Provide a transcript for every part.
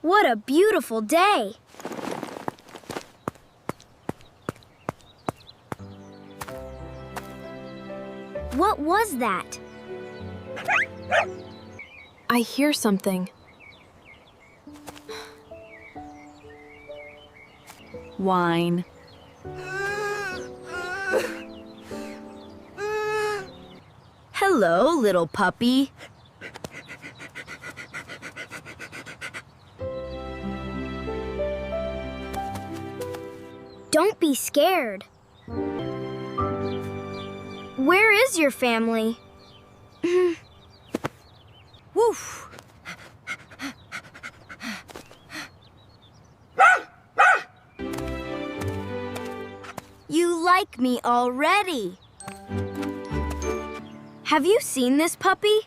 What a beautiful day! What was that? I hear something. Whine. Hello, little puppy. Don't be scared. Where is your family? Woof. You like me already. Have you seen this puppy?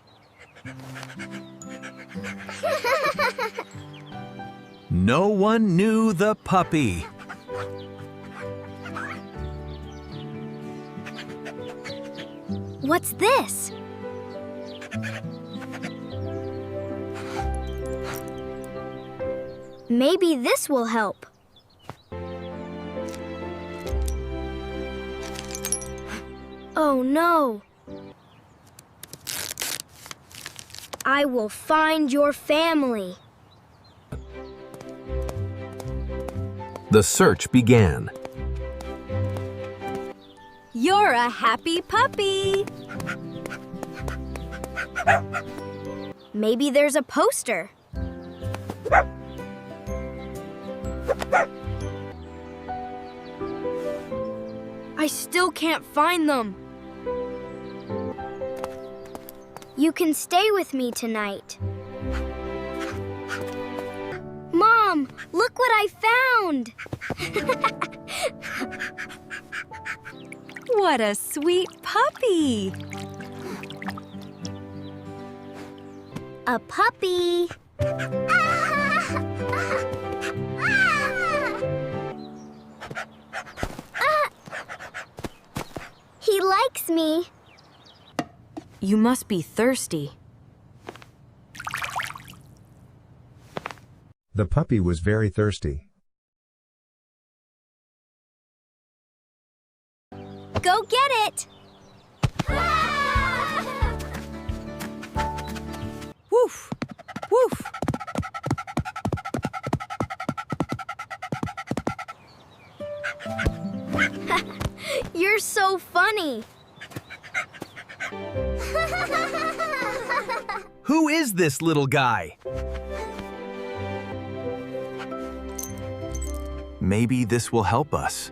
No one knew the puppy. What's this? Maybe this will help. Oh no. I will find your family. The search began. You're a happy puppy. Maybe there's a poster. I still can't find them. You can stay with me tonight. Mom, look what I found! What a sweet puppy! A puppy. He likes me. You must be thirsty. The puppy was very thirsty. Go get it! Woof! Woof! You're so funny. Who is this little guy? Maybe this will help us.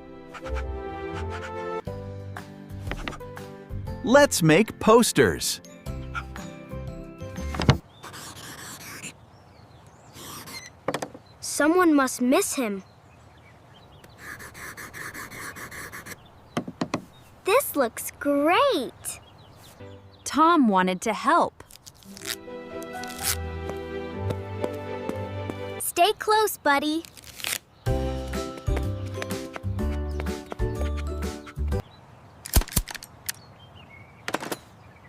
Let's make posters. Someone must miss him. This looks great. Tom wanted to help. Stay close, buddy.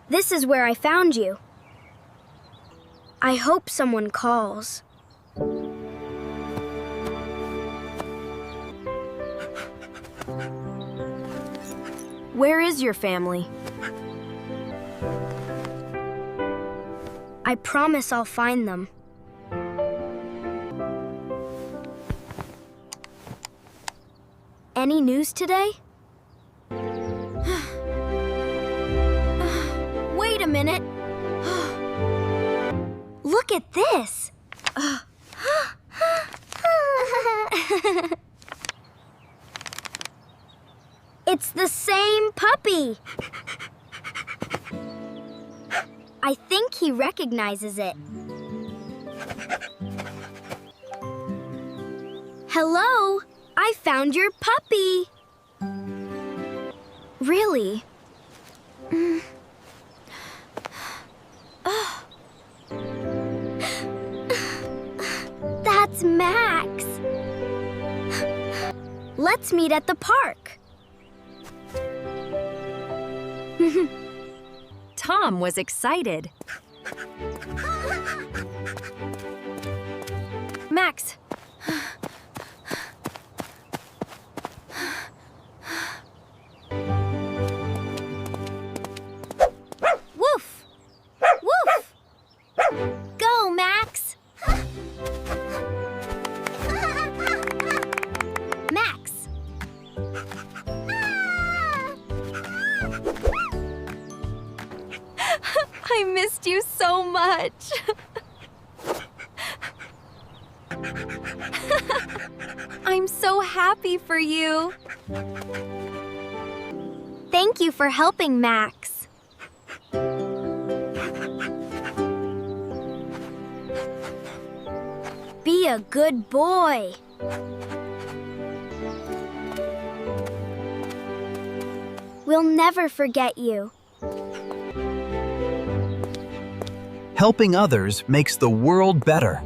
This is where I found you. I hope someone calls. Where is your family? I promise I'll find them. Any news today? Wait a minute. Look at this. It's the same puppy. I think he recognizes it. Hello, I found your puppy. Really? That's Max. Let's meet at the park. Tom was excited. Max. Woof! Woof! Go, Max! Max! I missed you so much. I'm so happy for you. Thank you for helping, Max. Be a good boy. We'll never forget you. Helping others makes the world better.